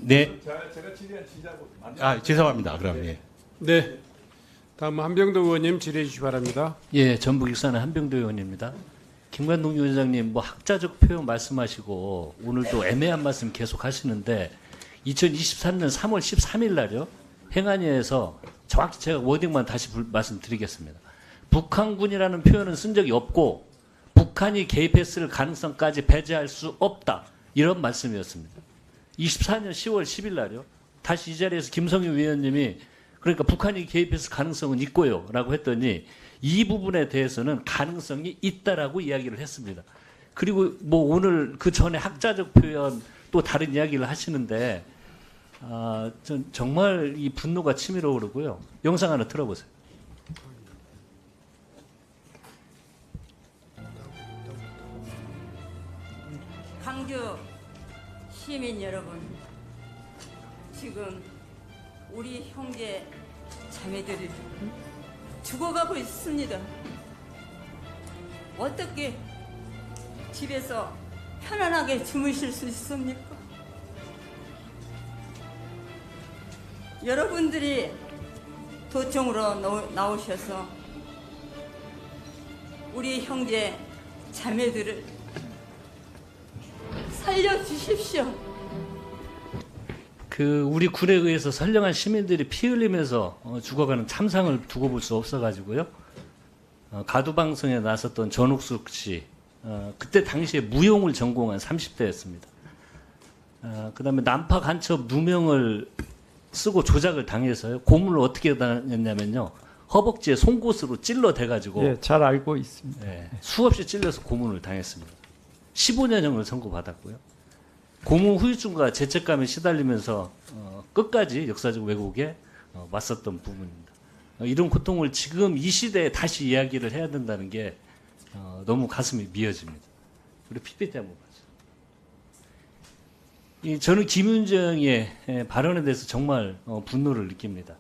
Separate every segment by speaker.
Speaker 1: 네.
Speaker 2: 제가 질의한 지자고
Speaker 1: 죄송합니다. 그럼 예.
Speaker 3: 네. 다음 한병도 의원님 질의해 주시기 바랍니다.
Speaker 4: 예, 전북 익산의 한병도 의원입니다. 김관동 위원장님 뭐 학자적 표현 말씀하시고 오늘도 애매한 말씀 계속 하시는데 2023년 3월 13일 날요 행안위에서 정확히 제가 워딩만 다시 말씀드리겠습니다. 북한군이라는 표현은 쓴 적이 없고 북한이 개입했을 가능성까지 배제할 수 없다 이런 말씀이었습니다. 24년 10월 10일 날요 다시 이 자리에서 김성유 위원님이 그러니까 북한이 개입했을 가능성은 있고요 라고 했더니 이 부분에 대해서는 가능성이 있다라고 이야기를 했습니다. 그리고 뭐 오늘 그 전에 학자적 표현 또 다른 이야기를 하시는데 전 정말 이 분노가 치밀어 오르고요. 영상 하나 틀어보세요.
Speaker 5: 광주 시민 여러분, 지금 우리 형제 자매들이 죽어가고 있습니다. 어떻게 집에서 편안하게 주무실 수 있습니까? 여러분들이 도청으로 나오셔서 우리 형제 자매들을 살려주십시오.
Speaker 4: 그 우리 군에 의해서 선량한 시민들이 피 흘리면서 죽어가는 참상을 두고 볼 수 없어가지고요. 가두방송에 나섰던 전옥숙 씨, 그때 당시에 무용을 전공한 30대였습니다. 그다음에 난파 간첩 누명을 쓰고 조작을 당해서요. 고문을 어떻게 당했냐면요. 허벅지에 송곳으로 찔러대가지고
Speaker 6: 예, 잘 알고 있습니다.
Speaker 4: 예, 수없이 찔려서 고문을 당했습니다. 15년형을 선고받았고요. 고문 후유증과 죄책감에 시달리면서 끝까지 역사적 왜곡에 맞섰던 부분입니다. 이런 고통을 지금 이 시대에 다시 이야기를 해야 된다는 게 너무 가슴이 미어집니다. 우리 PPT 한번 봐주세요. 저는 김윤정의 발언에 대해서 정말 분노를 느낍니다.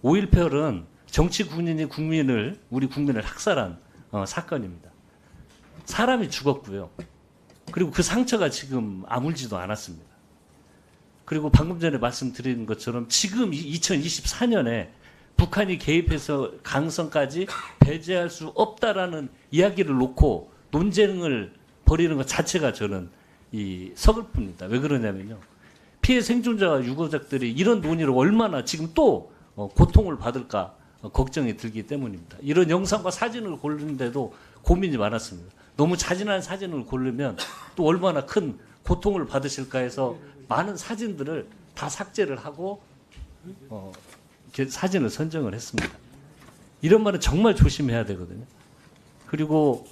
Speaker 4: 5.18은 정치 군인이 우리 국민을 학살한 사건입니다. 사람이 죽었고요. 그리고 그 상처가 지금 아물지도 않았습니다. 그리고 방금 전에 말씀드린 것처럼 지금 2024년에 북한이 개입해서 가능성까지 배제할 수 없다라는 이야기를 놓고 논쟁을 벌이는 것 자체가 저는 서글픕니다. 왜 그러냐면요. 피해 생존자와 유가족들이 이런 논의로 얼마나 지금 또 고통을 받을까 걱정이 들기 때문입니다. 이런 영상과 사진을 고르는데도 고민이 많았습니다. 너무 잔인한 사진을 고르면 또 얼마나 큰 고통을 받으실까 해서 많은 사진들을 다 삭제를 하고 이렇게 사진을 선정을 했습니다. 이런 말은 정말 조심해야 되거든요. 그리고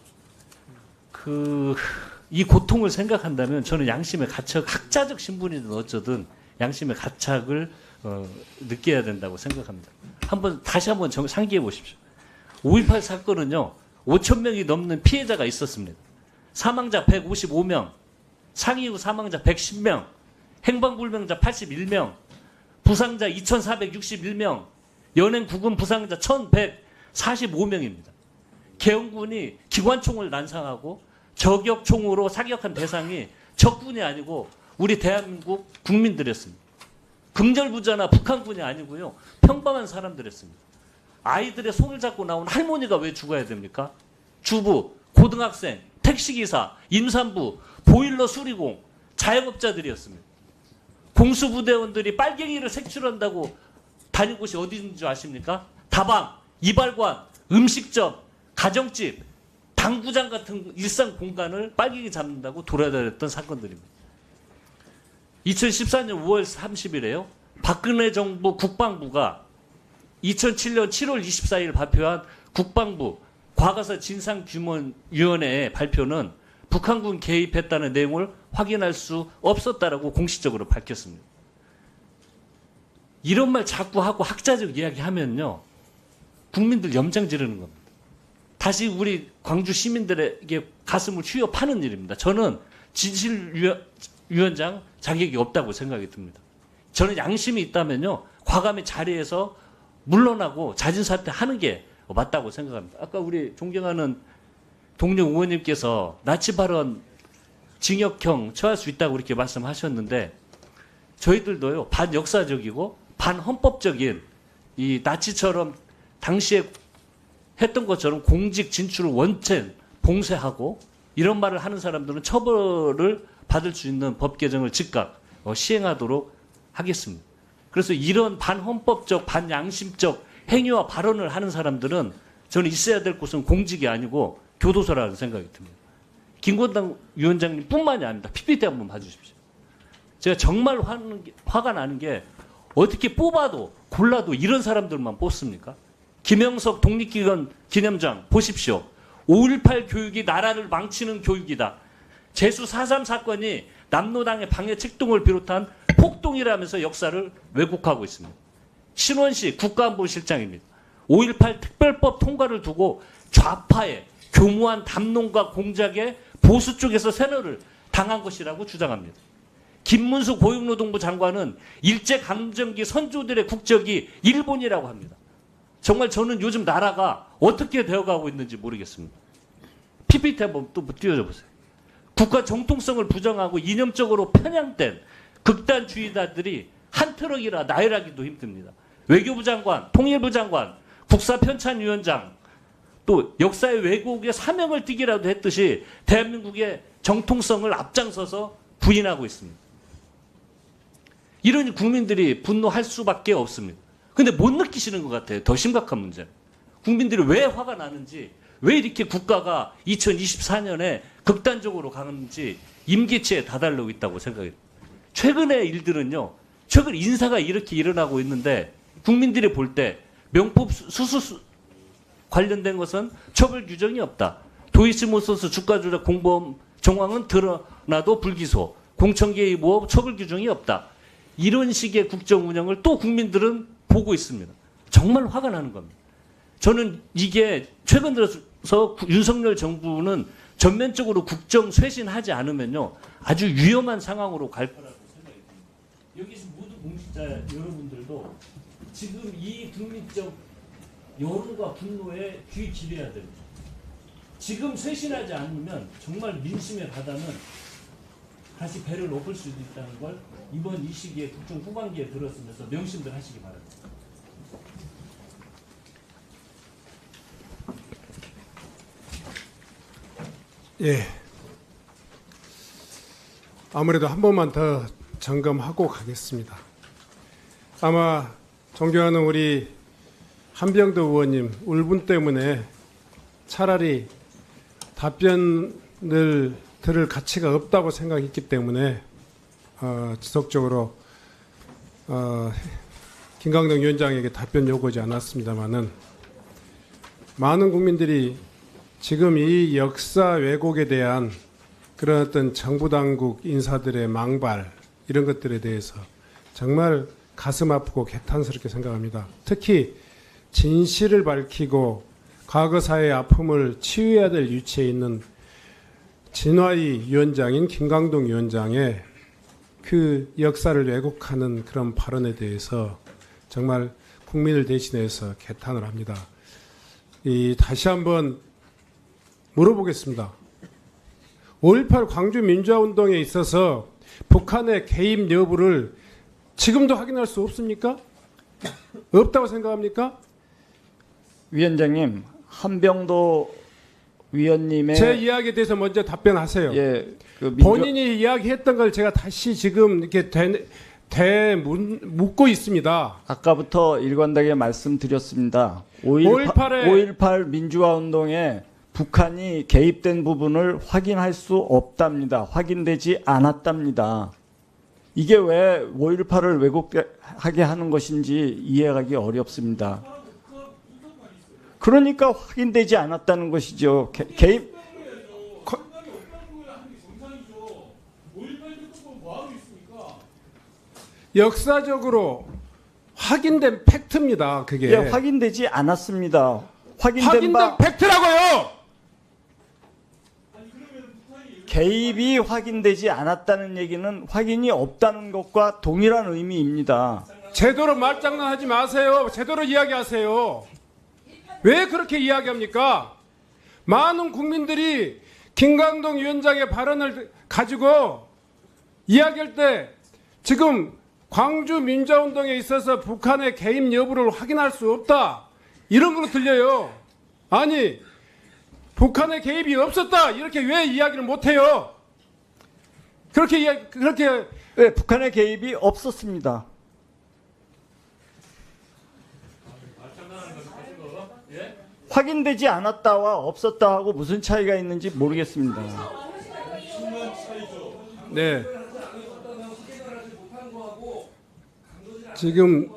Speaker 4: 이 고통을 생각한다면 저는 양심의 가책, 학자적 신분이든 어쩌든 양심의 가책을 느껴야 된다고 생각합니다. 다시 한번 상기해 보십시오. 5.18 사건은요. 5천 명이 넘는 피해자가 있었습니다. 사망자 155명, 상해 후 사망자 110명, 행방불명자 81명, 부상자 2,461명, 연행 구금 부상자 1,145명입니다. 개헌군이 기관총을 난상하고 저격총으로 사격한 대상이 적군이 아니고 우리 대한민국 국민들이었습니다. 긍절부자나 북한군이 아니고요. 평범한 사람들이었습니다. 아이들의 손을 잡고 나온 할머니가 왜 죽어야 됩니까? 주부, 고등학생, 택시기사, 임산부, 보일러 수리공, 자영업자들이었습니다. 공수부대원들이 빨갱이를 색출한다고 다닌 곳이 어디인지 줄 아십니까? 다방, 이발관, 음식점, 가정집, 당구장 같은 일상 공간을 빨갱이 잡는다고 돌아다녔던 사건들입니다. 2014년 5월 30일에요. 박근혜 정부 국방부가 2007년 7월 24일 발표한 국방부 과거사 진상규명위원회의 발표는 북한군 개입했다는 내용을 확인할 수 없었다라고 공식적으로 밝혔습니다. 이런 말 자꾸 하고 학자적 이야기 하면요. 국민들 염장 지르는 겁니다. 다시 우리 광주 시민들에게 가슴을 휘어 파는 일입니다. 저는 진실위원장 자격이 없다고 생각이 듭니다. 저는 양심이 있다면요. 과감히 자리에서 물러나고 자진사퇴하는 게 맞다고 생각합니다. 아까 우리 존경하는 동료 의원님께서 나치 발언 징역형 처할 수 있다고 이렇게 말씀하셨는데 저희들도요 반역사적이고 반헌법적인 이 나치처럼 당시에 했던 것처럼 공직 진출을 원천 봉쇄하고 이런 말을 하는 사람들은 처벌을 받을 수 있는 법 개정을 즉각 시행하도록 하겠습니다. 그래서 이런 반헌법적, 반양심적 행위와 발언을 하는 사람들은 저는 있어야 될 곳은 공직이 아니고 교도소라는 생각이 듭니다. 김건당 위원장님 뿐만이 아닙니다. PPT 한번 봐주십시오. 제가 정말 화가 나는 게 어떻게 뽑아도 골라도 이런 사람들만 뽑습니까? 김영석 독립기관 기념장 보십시오. 5.18 교육이 나라를 망치는 교육이다. 제수 4.3 사건이 남로당의 방해 책동을 비롯한 폭동이라면서 역사를 왜곡하고 있습니다. 신원식 국가안보실장입니다. 5.18 특별법 통과를 두고 좌파의 교무한 담론과 공작에 보수 쪽에서 세뇌를 당한 것이라고 주장합니다. 김문수 고용노동부 장관은 일제강점기 선조들의 국적이 일본이라고 합니다. 정말 저는 요즘 나라가 어떻게 되어가고 있는지 모르겠습니다. PPT 한번 또 띄워줘 보세요. 국가 정통성을 부정하고 이념적으로 편향된 극단주의자들이 한 트럭이라 나열하기도 힘듭니다. 외교부 장관, 통일부 장관, 국사편찬위원장, 또 역사의 왜곡의 사명을 띠기라도 했듯이 대한민국의 정통성을 앞장서서 부인하고 있습니다. 이러니 국민들이 분노할 수밖에 없습니다. 근데 못 느끼시는 것 같아요. 더 심각한 문제는. 국민들이 왜 화가 나는지, 왜 이렇게 국가가 2024년에 극단적으로 가는지 임계치에 다다르고 있다고 생각해요. 최근의 일들은요. 최근 인사가 이렇게 일어나고 있는데 국민들이 볼 때 명품 수수 관련된 것은 처벌 규정이 없다. 도이치모터스 주가 조작 공범 정황은 드러나도 불기소. 공천 개입 의혹 처벌 규정이 없다. 이런 식의 국정 운영을 또 국민들은 보고 있습니다. 정말 화가 나는 겁니다. 저는 이게 최근 들어서 윤석열 정부는 전면적으로 국정 쇄신하지 않으면요. 아주 위험한 상황으로 갈 거라고 생각이 듭니다. 여기서 모두 공직자 여러분들도 지금 이 국민적 여론과 분노에 귀 기울여야 됩니다. 지금 쇄신하지 않으면 정말 민심의 바다는 다시 배를 엎을 수도 있다는 걸 이번 이 시기에 국정 후반기에 들었으면서 명심들 하시기 바랍니다.
Speaker 3: 예. 아무래도 한 번만 더 점검하고 가겠습니다. 아마 존경하는 우리 한병도 의원님 울분 때문에 차라리 답변을 들을 가치가 없다고 생각했기 때문에 지속적으로 김강동 위원장에게 답변 요구하지 않았습니다만은 많은 국민들이 지금 이 역사 왜곡에 대한 그런 어떤 정부 당국 인사들의 망발 이런 것들에 대해서 정말 가슴 아프고 개탄스럽게 생각합니다. 특히 진실을 밝히고 과거사의 아픔을 치유해야 될 위치에 있는 진화의 위원장인 김강동 위원장의 그 역사를 왜곡하는 그런 발언에 대해서 정말 국민을 대신해서 개탄을 합니다. 다시 한번 물어보겠습니다. 5.18 광주 민주화운동에 있어서 북한의 개입 여부를 지금도 확인할 수 없습니까? 없다고 생각합니까?
Speaker 2: 위원장님, 한병도 위원님의
Speaker 3: 제 이야기에 대해서 먼저 답변하세요.
Speaker 2: 예,
Speaker 3: 본인이 이야기했던 걸 제가 다시 지금 이렇게 묻고 있습니다.
Speaker 2: 아까부터 일관되게 말씀드렸습니다. 5.18 민주화 운동에 북한이 개입된 부분을 확인할 수 없답니다. 확인되지 않았답니다. 이게 왜 5.18을 왜곡하게 하는 것인지 이해하기 어렵습니다. 그러니까 확인되지 않았다는 것이죠. 개입
Speaker 3: 역사적으로 확인된 팩트입니다. 그게
Speaker 2: 예, 확인되지 않았습니다. 확인된
Speaker 3: 팩트라고요.
Speaker 2: 개입이 확인되지 않았다는 얘기는 확인이 없다는 것과 동일한 의미입니다.
Speaker 3: 제대로 말장난하지 마세요. 제대로 이야기하세요. 왜 그렇게 이야기합니까? 많은 국민들이 김강동 위원장의 발언을 가지고 이야기할 때 지금 광주 민주화운동에 있어서 북한의 개입 여부를 확인할 수 없다. 이런 걸로 들려요. 아니, 북한의 개입이 없었다. 이렇게 왜 이야기를 못해요? 그렇게
Speaker 2: 네, 북한의 개입이 없었습니다. 확인되지 않았다와 없었다하고 무슨 차이가 있는지 모르겠습니다.
Speaker 3: 네. 지금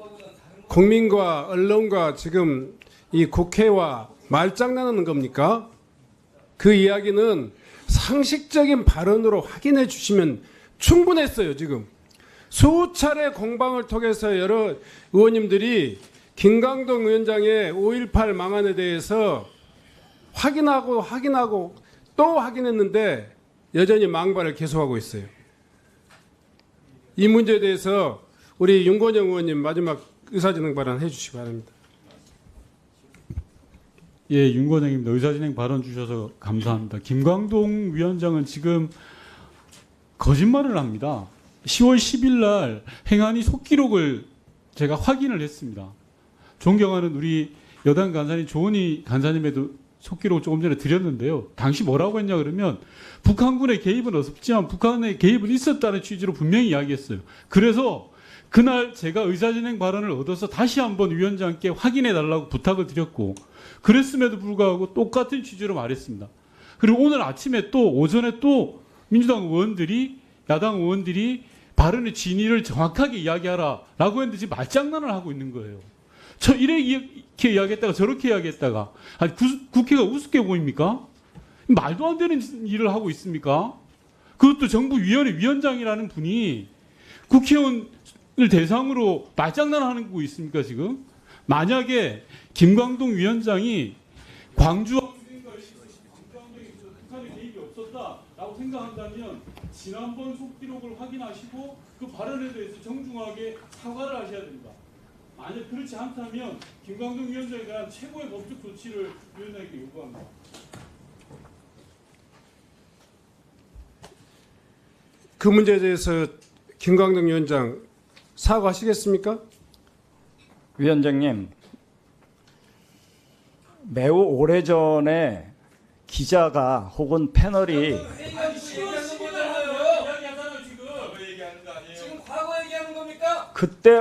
Speaker 3: 국민과 언론과 지금 이 국회와 말장난하는 겁니까? 그 이야기는 상식적인 발언으로 확인해 주시면 충분했어요. 지금 수차례 공방을 통해서 여러 의원님들이 김광동 위원장의 5.18 망안에 대해서 확인하고 또 확인했는데 여전히 망발을 계속하고 있어요. 이 문제에 대해서 우리 윤건영 의원님 마지막 의사진행 발언 해주시기 바랍니다.
Speaker 6: 예, 윤건영입니다. 의사진행 발언 주셔서 감사합니다. 김광동 위원장은 지금 거짓말을 합니다. 10월 10일 날 행안위 속기록을 제가 확인을 했습니다. 존경하는 우리 여당 간사님 조은희 간사님에도 속기록을 조금 전에 드렸는데요. 당시 뭐라고 했냐 그러면 북한군의 개입은 없었지만 북한의 개입은 있었다는 취지로 분명히 이야기했어요. 그래서 그날 제가 의사진행 발언을 얻어서 다시 한번 위원장께 확인해 달라고 부탁을 드렸고 그랬음에도 불구하고 똑같은 취지로 말했습니다. 그리고 오늘 아침에 또 오전에 또 민주당 의원들이 야당 의원들이 발언의 진위를 정확하게 이야기하라라고 했는데 지금 말장난을 하고 있는 거예요. 저 이렇게 이야기했다가 저렇게 이야기했다가 아니 국회가 우습게 보입니까? 말도 안 되는 일을 하고 있습니까? 그것도 정부위원회 위원장이라는 분이 국회의원을 대상으로 말장난하는 거 있습니까 지금? 만약에 김광동 위원장이 광주와 북한의 개입이 없었다라고 생각한다면 지난번 속기록을 확인하시고 그 발언에 대해서 정중하게 사과를 하셔야 됩니다. 만약 그렇지 않다면 김광동 위원장에 대한 최고의 법적 조치를 위원장에게 요구합니다.
Speaker 3: 그 문제에 대해서 김광동 위원장 사과하시겠습니까?
Speaker 2: 위원장님, 매우 오래전에 기자가 혹은 패널이 그때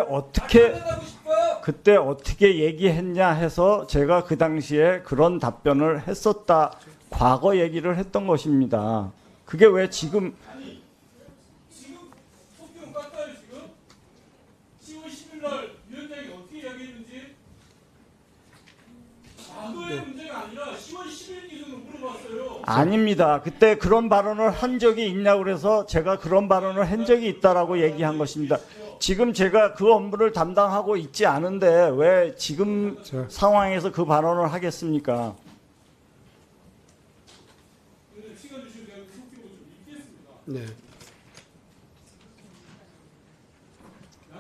Speaker 2: 어떻게 얘기했냐 해서 제가 그 당시에 그런 답변을 했었다. 과거 얘기를 했던 것입니다. 그게 왜 지금
Speaker 6: 지금 속기록 깎아요 지금? 10월 10일 날 위원장이 어떻게 이야기했는지 과거의 문제가 아니라 10월 10일 기준으로 물어봤어요.
Speaker 2: 아닙니다. 그때 그런 발언을 한 적이 있냐고 그래서 제가 그런 발언을 한 적이 있다라고 얘기한 것입니다. 지금 제가 그 업무를 담당하고 있지 않은데 왜 지금 상황에서 그 발언을 하겠습니까?
Speaker 6: 시간 주시면 제가 그 속기록을 좀 읽겠습니다.
Speaker 3: 네.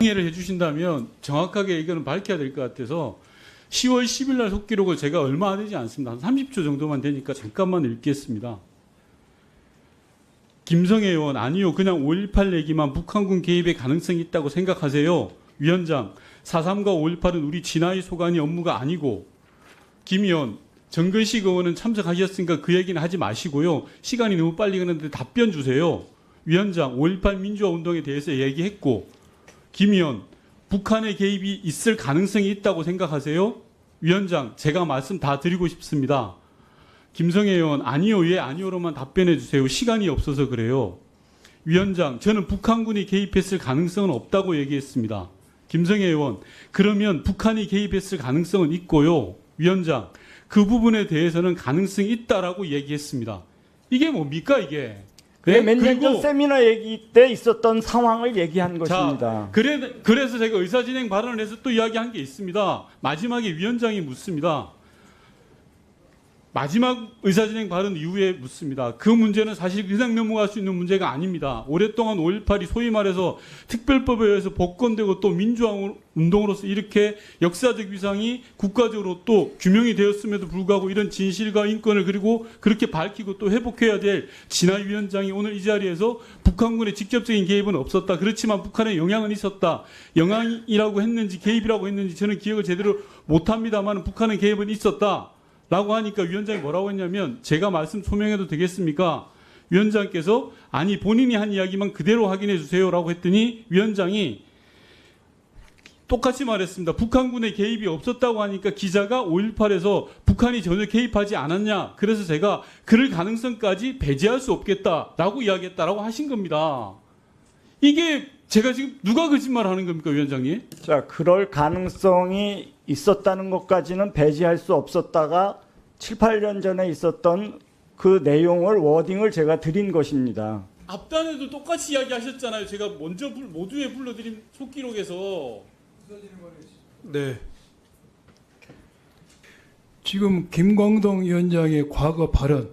Speaker 6: 이해를 해주신다면 정확하게 의견을 밝혀야 될 것 같아서 10월 10일 날 속기록을 제가 얼마 안 되지 않습니다. 한 30초 정도만 되니까 잠깐만 읽겠습니다. 김성애 의원, 아니요. 그냥 5.18 얘기만 북한군 개입의 가능성이 있다고 생각하세요. 위원장, 4.3과 5.18은 우리 진화의 소관이 업무가 아니고 김 의원, 정근식 의원은 참석하셨으니까 그 얘기는 하지 마시고요. 시간이 너무 빨리 가는데 답변 주세요. 위원장, 5.18 민주화 운동에 대해서 얘기했고 김 의원, 북한의 개입이 있을 가능성이 있다고 생각하세요? 위원장, 제가 말씀 다 드리고 싶습니다. 김성애 의원, 아니요, 예, 아니요로만 답변해 주세요. 시간이 없어서 그래요. 위원장, 저는 북한군이 개입했을 가능성은 없다고 얘기했습니다. 김성애 의원, 그러면 북한이 개입했을 가능성은 있고요. 위원장, 그 부분에 대해서는 가능성이 있다라고 얘기했습니다. 이게 뭡니까 이게?
Speaker 2: 네, 몇 년 전 세미나 얘기 때 있었던 상황을 얘기한 것입니다.
Speaker 6: 그래서 제가 의사진행 발언을 해서 또 이야기한 게 있습니다. 마지막에 위원장이 묻습니다. 마지막 의사진행 발언 이후에 묻습니다. 그 문제는 사실 그냥 넘어갈 수 있는 문제가 아닙니다. 오랫동안 5.18이 소위 말해서 특별법에 의해서 복권되고 또 민주화 운동으로서 이렇게 역사적 위상이 국가적으로 또 규명이 되었음에도 불구하고 이런 진실과 인권을 그리고 그렇게 밝히고 또 회복해야 될 진화 위원장이 오늘 이 자리에서 북한군의 직접적인 개입은 없었다. 그렇지만 북한의 영향은 있었다. 영향이라고 했는지 개입이라고 했는지 저는 기억을 제대로 못합니다만 북한의 개입은 있었다. 라고 하니까 위원장이 뭐라고 했냐면 제가 말씀 소명해도 되겠습니까? 위원장께서 아니 본인이 한 이야기만 그대로 확인해 주세요라고 했더니 위원장이 똑같이 말했습니다. 북한군의 개입이 없었다고 하니까 기자가 5.18에서 북한이 전혀 개입하지 않았냐. 그래서 제가 그럴 가능성까지 배제할 수 없겠다라고 이야기했다라고 하신 겁니다. 이게 제가 지금 누가 거짓말 하는 겁니까, 위원장님?
Speaker 2: 자, 그럴 가능성이 있었다는 것까지는 배제할 수 없었다가 7, 8년 전에 있었던 그 내용을 워딩을 제가 드린 것입니다.
Speaker 6: 앞단에도 똑같이 이야기하셨잖아요. 제가 먼저 모두에 불러드린 속기록에서.
Speaker 3: 네. 지금 김광동 위원장의 과거 발언,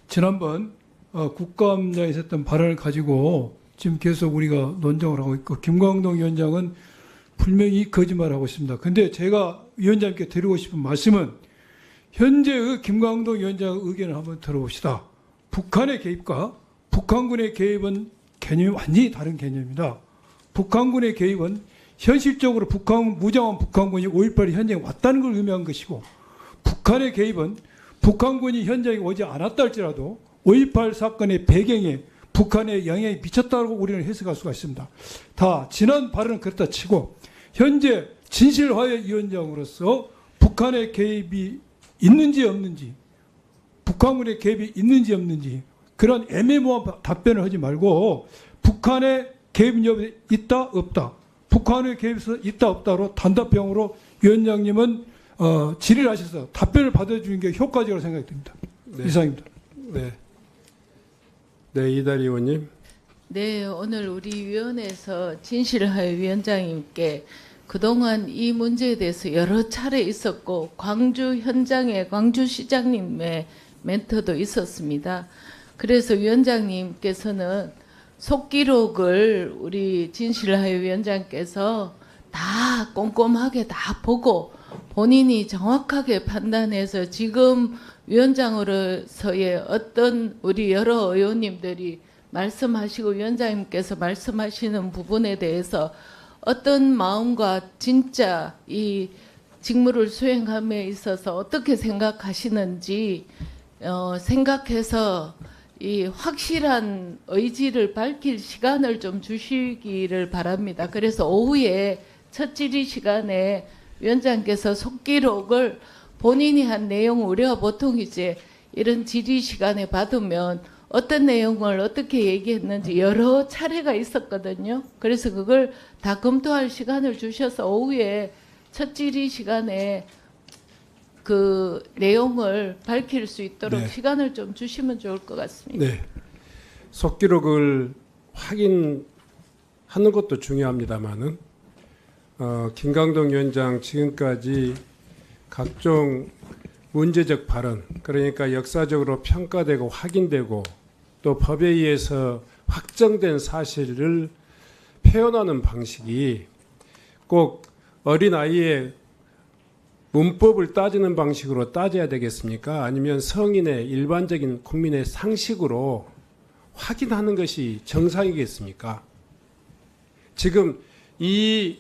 Speaker 3: 지난번 국감장에 있었던 발언을 가지고 지금 계속 우리가 논쟁을 하고 있고 김광동 위원장은 분명히 거짓말하고 있습니다. 근데 제가 위원장님께 드리고 싶은 말씀은 현재의 김광동 위원장의 의견을 한번 들어봅시다. 북한의 개입과 북한군의 개입은 개념이 완전히 다른 개념입니다. 북한군의 개입은 현실적으로 무장한 북한군이 5.18 현장에 왔다는 걸 의미한 것이고 북한의 개입은 북한군이 현장에 오지 않았다 할지라도 5.18 사건의 배경에 북한의 영향이 미쳤다고 우리는 해석할 수가 있습니다. 다 지난 발언은 그렇다 치고 현재 진실화해위원장으로서 북한의 개입이 있는지 없는지 북한군의 개입이 있는지 없는지 그런 애매모호한 답변을 하지 말고 북한의 개입 여부에 있다 없다 북한의 개입에서 있다 없다로 단답형으로 위원장님은 질의를 하셔서 답변을 받아주는 게 효과적으로 생각이 듭니다.
Speaker 7: 네.
Speaker 3: 이상입니다.
Speaker 7: 네. 네, 이다리 의원님.
Speaker 8: 네, 오늘 우리 위원회에서 진실화해 위원장님께 그동안 이 문제에 대해서 여러 차례 있었고 광주 현장에 광주시장님의 멘토도 있었습니다. 그래서 위원장님께서는 속기록을 우리 진실화해 위원장께서 다 꼼꼼하게 다 보고 본인이 정확하게 판단해서 지금 위원장으로서의 어떤 우리 여러 의원님들이 말씀하시고 위원장님께서 말씀하시는 부분에 대해서 어떤 마음과 진짜 이 직무를 수행함에 있어서 어떻게 생각하시는지 생각해서 이 확실한 의지를 밝힐 시간을 좀 주시기를 바랍니다. 그래서 오후에 첫 질의 시간에 위원장께서 속기록을 본인이 한 내용 우리가 보통 이제 이런 질의 시간에 받으면 어떤 내용을 어떻게 얘기했는지 여러 차례가 있었거든요. 그래서 그걸 다 검토할 시간을 주셔서 오후에 첫 질의 시간에 그 내용을 밝힐 수 있도록
Speaker 7: 네.
Speaker 8: 시간을 좀 주시면 좋을 것 같습니다.
Speaker 7: 네. 속기록을 확인하는 것도 중요합니다만은 김광동 위원장 지금까지 각종 문제적 발언, 그러니까 역사적으로 평가되고 확인되고 또 법에 의해서 확정된 사실을 표현하는 방식이 꼭 어린아이의 문법을 따지는 방식으로 따져야 되겠습니까? 아니면 성인의 일반적인 국민의 상식으로 확인하는 것이 정상이겠습니까? 지금 이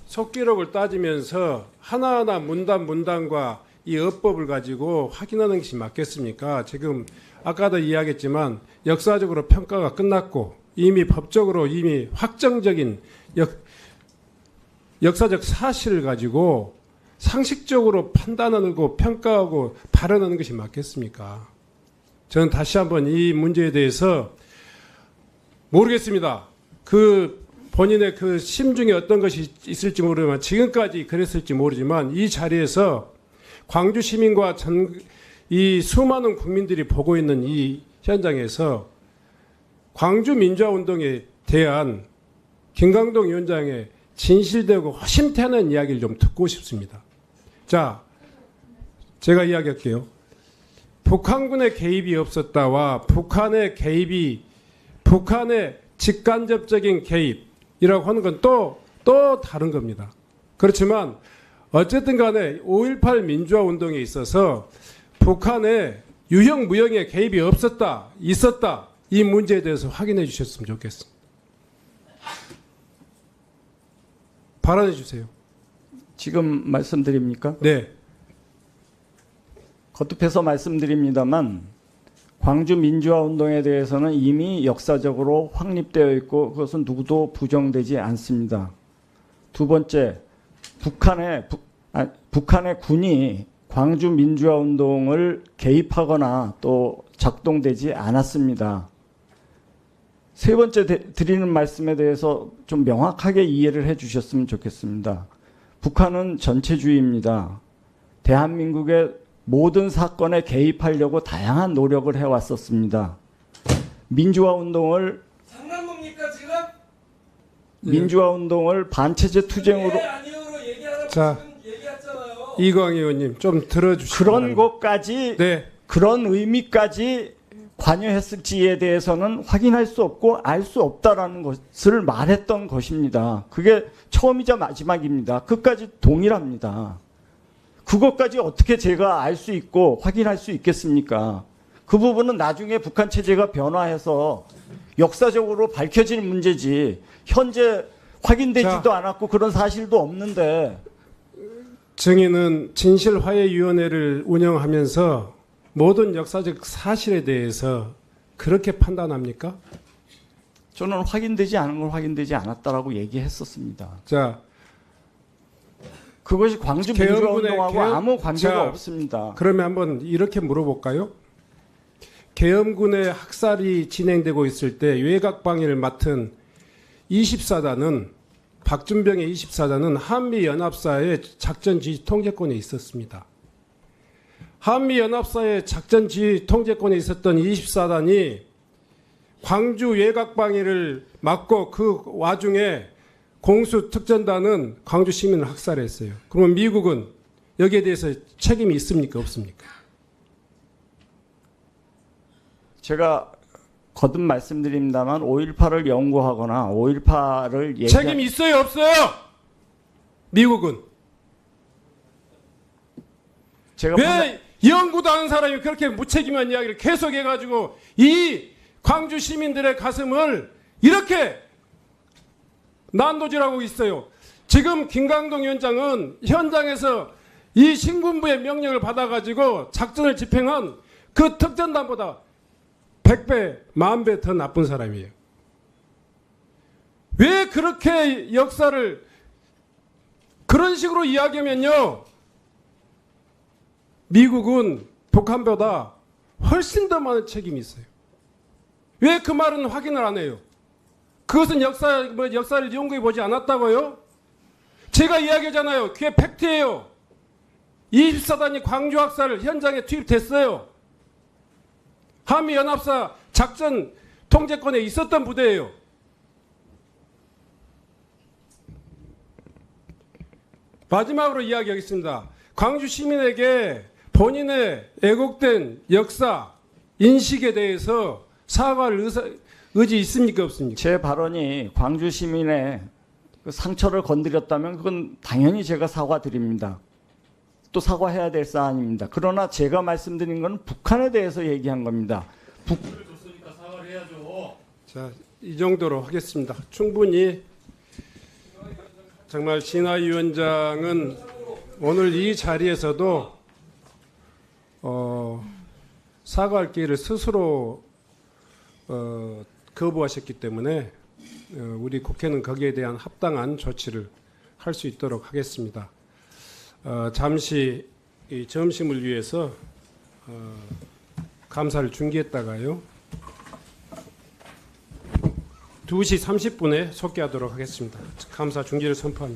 Speaker 7: 속기록을 따지면서 하나하나 문단과 이 어법을 가지고 확인하는 것이 맞겠습니까? 지금 아까도 이야기했지만 역사적으로 평가가 끝났고 이미 법적으로 이미 확정적인 역사적 사실을 가지고 상식적으로 판단하고 평가하고 발언하는 것이 맞겠습니까? 저는 다시 한번 이 문제에 대해서 모르겠습니다. 그 본인의 그 심중에 어떤 것이 있을지 모르지만 지금까지 그랬을지 모르지만 이 자리에서 광주 시민과 이 수많은 국민들이 보고 있는 이 현장에서 광주 민주화운동에 대한 김광동 위원장의 진실되고 허심탄회한 이야기를 좀 듣고 싶습니다. 자, 제가 이야기할게요. 북한군의 개입이 없었다와 북한의 직간접적인 개입이라고 하는 건 또 다른 겁니다. 그렇지만 어쨌든 간에 5.18 민주화 운동에 있어서 북한의 유형 무형의 개입이 없었다, 있었다, 이 문제에 대해서 확인해 주셨으면 좋겠습니다. 발언해 주세요.
Speaker 2: 지금 말씀드립니까?
Speaker 7: 네.
Speaker 2: 거듭해서 말씀드립니다만 광주 민주화 운동에 대해서는 이미 역사적으로 확립되어 있고 그것은 누구도 부정되지 않습니다. 두 번째, 북한의 군이 광주 민주화 운동을 개입하거나 또 작동되지 않았습니다. 세 번째 드리는 말씀에 대해서 좀 명확하게 이해를 해 주셨으면 좋겠습니다. 북한은 전체주의입니다. 대한민국의 모든 사건에 개입하려고 다양한 노력을 해왔었습니다. 민주화 운동을 반체제 투쟁으로
Speaker 7: 자, 이광 의원님 좀 들어주시기
Speaker 2: 그런
Speaker 7: 바랍니다.
Speaker 2: 것까지
Speaker 7: 네.
Speaker 2: 그런 의미까지 관여했을지에 대해서는 확인할 수 없고 알 수 없다라는 것을 말했던 것입니다. 그게 처음이자 마지막입니다. 끝까지 동일합니다. 그것까지 어떻게 제가 알 수 있고 확인할 수 있겠습니까? 그 부분은 나중에 북한 체제가 변화해서 역사적으로 밝혀질 문제지 현재 확인되지도 않았고 그런 사실도 없는데.
Speaker 7: 정의는 진실화해위원회를 운영하면서 모든 역사적 사실에 대해서 그렇게 판단합니까?
Speaker 2: 저는 확인되지 않은 걸 확인되지 않았다라고 얘기했었습니다.
Speaker 7: 자,
Speaker 2: 그것이 광주 민주화 운동하고 아무 관계가 없습니다.
Speaker 7: 그러면 한번 이렇게 물어볼까요? 계엄군의 학살이 진행되고 있을 때 외곽방위를 맡은 24단은 박준병의 24단은 한미연합사의 작전지휘 통제권에 있었습니다. 한미연합사의 작전지휘 통제권에 있었던 24단이 광주 외곽방위를 맡고 그 와중에 공수특전단은 광주 시민을 학살했어요. 그러면 미국은 여기에 대해서 책임이 있습니까? 없습니까?
Speaker 2: 제가 거듭 말씀드립니다만 5.18을 연구하거나 5.18을
Speaker 7: 책임이 있어요? 없어요? 미국은.
Speaker 2: 제가
Speaker 7: 왜 연구도 하는 사람이 그렇게 무책임한 이야기를 계속해가지고 이 광주 시민들의 가슴을 이렇게 난도질하고 있어요. 지금 김광동 위원장은 현장에서 이 신군부의 명령을 받아가지고 작전을 집행한 그 특전단보다 100배, 10,000배 더 나쁜 사람이에요. 왜 그렇게 역사를 그런 식으로 이야기하면요, 미국은 북한보다 훨씬 더 많은 책임이 있어요. 왜 그 말은 확인을 안 해요? 그것은 역사를 연구해 보지 않았다고요? 제가 이야기하잖아요. 그게 팩트예요. 24단이 광주 학살 현장에 투입됐어요. 한미연합사 작전 통제권에 있었던 부대예요. 마지막으로 이야기하겠습니다. 광주 시민에게 본인의 애국된 역사, 인식에 대해서 사과할 의지 있습니까? 없습니까?
Speaker 2: 제 발언이 광주 시민의 그 상처를 건드렸다면 그건 당연히 제가 사과드립니다. 또 사과해야 될 사안입니다. 그러나 제가 말씀드린 건 북한에 대해서 얘기한 겁니다.
Speaker 7: 자, 이 정도로 하겠습니다. 충분히 정말 진화 위원장은 오늘 이 자리에서도 사과할 기회를 스스로 거부하셨기 때문에 우리 국회는 거기에 대한 합당한 조치를 할 수 있도록 하겠습니다. 잠시 이 점심을 위해서 감사를 중지했다가요 2시 30분에 속개하도록 하겠습니다. 감사 중지를 선포합니다.